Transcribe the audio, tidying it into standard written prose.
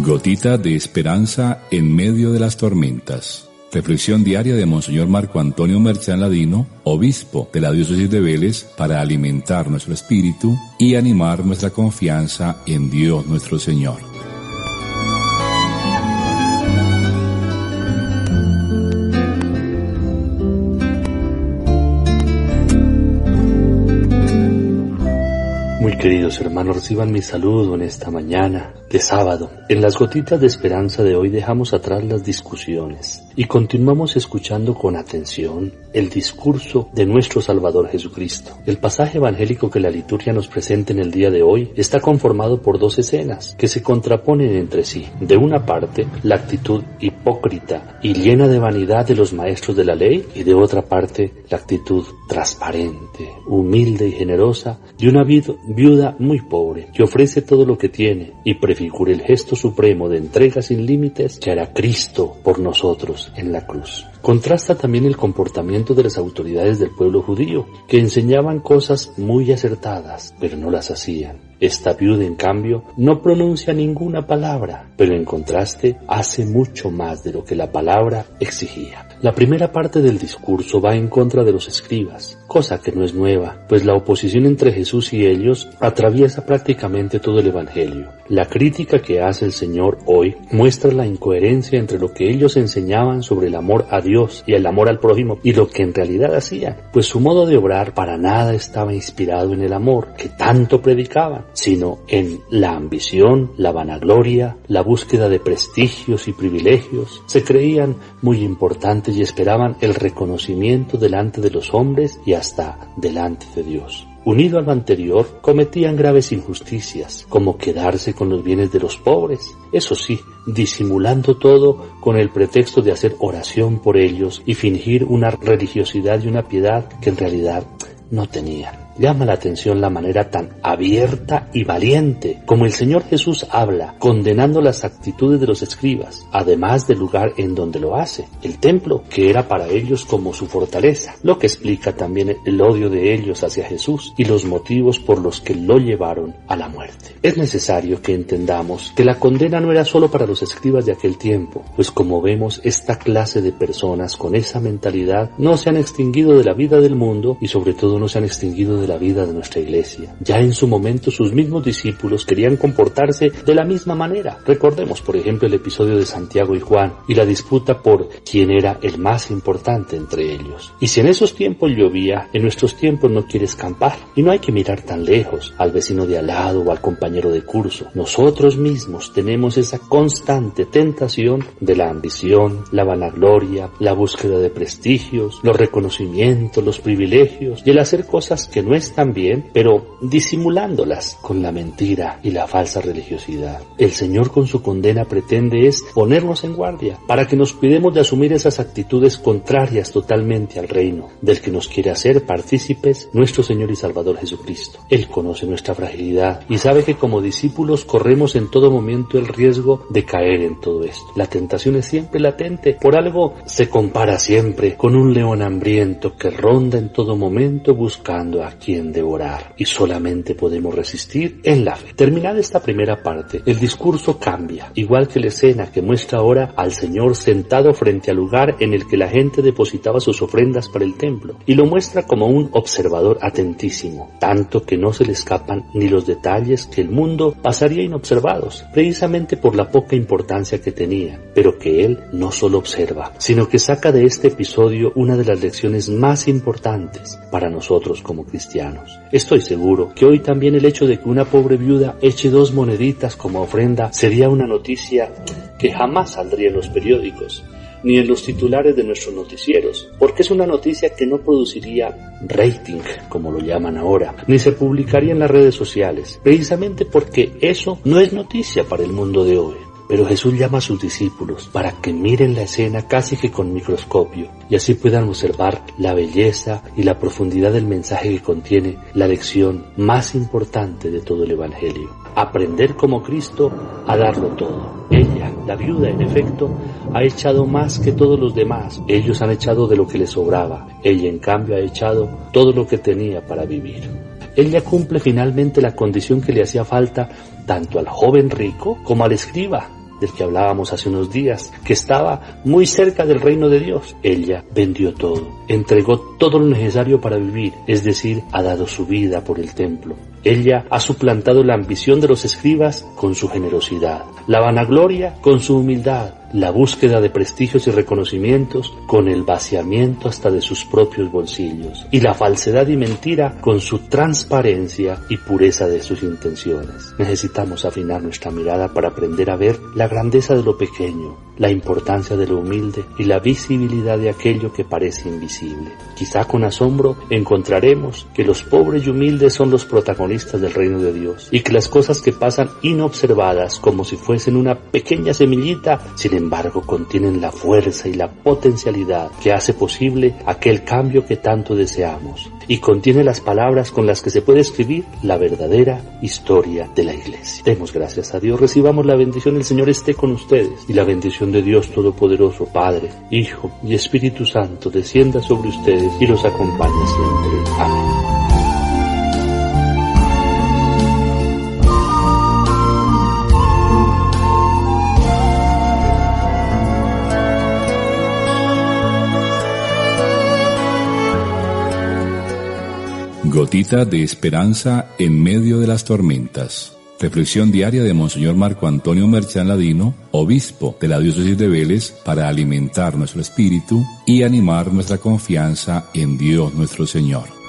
Gotita de esperanza en medio de las tormentas. Reflexión diaria de Monseñor Marco Antonio Merchán Ladino, obispo de la diócesis de Vélez, para alimentar nuestro espíritu y animar nuestra confianza en Dios nuestro Señor. Muy queridos hermanos, reciban mi saludo en esta mañana de sábado. En las gotitas de esperanza de hoy dejamos atrás las discusiones y continuamos escuchando con atención el discurso de nuestro Salvador Jesucristo. El pasaje evangélico que la liturgia nos presenta en el día de hoy está conformado por dos escenas que se contraponen entre sí. De una parte, la actitud hipócrita y llena de vanidad de los maestros de la ley, y de otra parte, la actitud transparente, humilde y generosa de una viuda muy pobre que ofrece todo lo que tiene y prefigura el gesto supremo de entrega sin límites que hará Cristo por nosotros en la cruz. Contrasta también el comportamiento de las autoridades del pueblo judío, que enseñaban cosas muy acertadas, pero no las hacían. Esta viuda, en cambio, no pronuncia ninguna palabra, pero en contraste hace mucho más de lo que la palabra exigía. La primera parte del discurso va en contra de los escribas, cosa que no es nueva, pues la oposición entre Jesús y ellos atraviesa prácticamente todo el Evangelio. La crítica que hace el Señor hoy muestra la incoherencia entre lo que ellos enseñaban sobre el amor a Dios y el amor al prójimo y lo que en realidad hacían, pues su modo de obrar para nada estaba inspirado en el amor que tanto predicaban, sino en la ambición, la vanagloria, la búsqueda de prestigios y privilegios. Se creían muy importantes y esperaban el reconocimiento delante de los hombres y hasta delante de Dios. Unido a lo anterior, cometían graves injusticias, como quedarse con los bienes de los pobres, eso sí, disimulando todo con el pretexto de hacer oración por ellos y fingir una religiosidad y una piedad que en realidad no tenían. Llama la atención la manera tan abierta y valiente como el Señor Jesús habla, condenando las actitudes de los escribas, además del lugar en donde lo hace, el templo, que era para ellos como su fortaleza, lo que explica también el odio de ellos hacia Jesús y los motivos por los que lo llevaron a la muerte. Es necesario que entendamos que la condena no era solo para los escribas de aquel tiempo, pues como vemos, esta clase de personas con esa mentalidad no se han extinguido de la vida del mundo y sobre todo no se han extinguido de la vida de nuestra iglesia. Ya en su momento sus mismos discípulos querían comportarse de la misma manera. Recordemos, por ejemplo, el episodio de Santiago y Juan y la disputa por quién era el más importante entre ellos. Y si en esos tiempos llovía, en nuestros tiempos no quiere escampar. Y no hay que mirar tan lejos, al vecino de al lado o al compañero de curso. Nosotros mismos tenemos esa constante tentación de la ambición, la vanagloria, la búsqueda de prestigios, los reconocimientos, los privilegios y el hacer cosas que no están bien, pero disimulándolas con la mentira y la falsa religiosidad. El Señor con su condena pretende es ponernos en guardia para que nos cuidemos de asumir esas actitudes contrarias totalmente al reino del que nos quiere hacer partícipes nuestro Señor y Salvador Jesucristo. Él conoce nuestra fragilidad y sabe que como discípulos corremos en todo momento el riesgo de caer en todo esto. La tentación es siempre latente, por algo se compara siempre con un león hambriento que ronda en todo momento buscando a quien devorar, y solamente podemos resistir en la fe. Terminada esta primera parte, el discurso cambia, igual que la escena que muestra ahora al Señor sentado frente al lugar en el que la gente depositaba sus ofrendas para el templo, y lo muestra como un observador atentísimo, tanto que no se le escapan ni los detalles que el mundo pasaría inobservados, precisamente por la poca importancia que tenía, pero que él no solo observa, sino que saca de este episodio una de las lecciones más importantes para nosotros como cristianos. Estoy seguro que hoy también el hecho de que una pobre viuda eche 2 moneditas como ofrenda sería una noticia que jamás saldría en los periódicos, ni en los titulares de nuestros noticieros, porque es una noticia que no produciría rating, como lo llaman ahora, ni se publicaría en las redes sociales, precisamente porque eso no es noticia para el mundo de hoy. Pero Jesús llama a sus discípulos para que miren la escena casi que con microscopio y así puedan observar la belleza y la profundidad del mensaje que contiene la lección más importante de todo el Evangelio. Aprender como Cristo a darlo todo. Ella, la viuda, en efecto, ha echado más que todos los demás. Ellos han echado de lo que les sobraba. Ella, en cambio, ha echado todo lo que tenía para vivir. Ella cumple finalmente la condición que le hacía falta tanto al joven rico como al escriba del que hablábamos hace unos días, que estaba muy cerca del reino de Dios. Ella vendió todo, entregó todo lo necesario para vivir, es decir, ha dado su vida por el templo. Ella ha suplantado la ambición de los escribas con su generosidad, la vanagloria con su humildad, la búsqueda de prestigios y reconocimientos con el vaciamiento hasta de sus propios bolsillos, y la falsedad y mentira con su transparencia y pureza de sus intenciones. Necesitamos afinar nuestra mirada para aprender a ver la grandeza de lo pequeño, la importancia de lo humilde y la visibilidad de aquello que parece invisible. Quizá con asombro encontraremos que los pobres y humildes son los protagonistas del reino de Dios, y que las cosas que pasan inobservadas como si fuesen una pequeña semillita, sin embargo contienen la fuerza y la potencialidad que hace posible aquel cambio que tanto deseamos, y contiene las palabras con las que se puede escribir la verdadera historia de la Iglesia. Demos gracias a Dios, recibamos la bendición, el Señor esté con ustedes, y la bendición de Dios Todopoderoso, Padre, Hijo y Espíritu Santo, descienda sobre ustedes y los acompañe siempre. Amén. Gotita de esperanza en medio de las tormentas. Reflexión diaria de Monseñor Marco Antonio Merchán Ladino, obispo de la diócesis de Vélez, para alimentar nuestro espíritu y animar nuestra confianza en Dios nuestro Señor.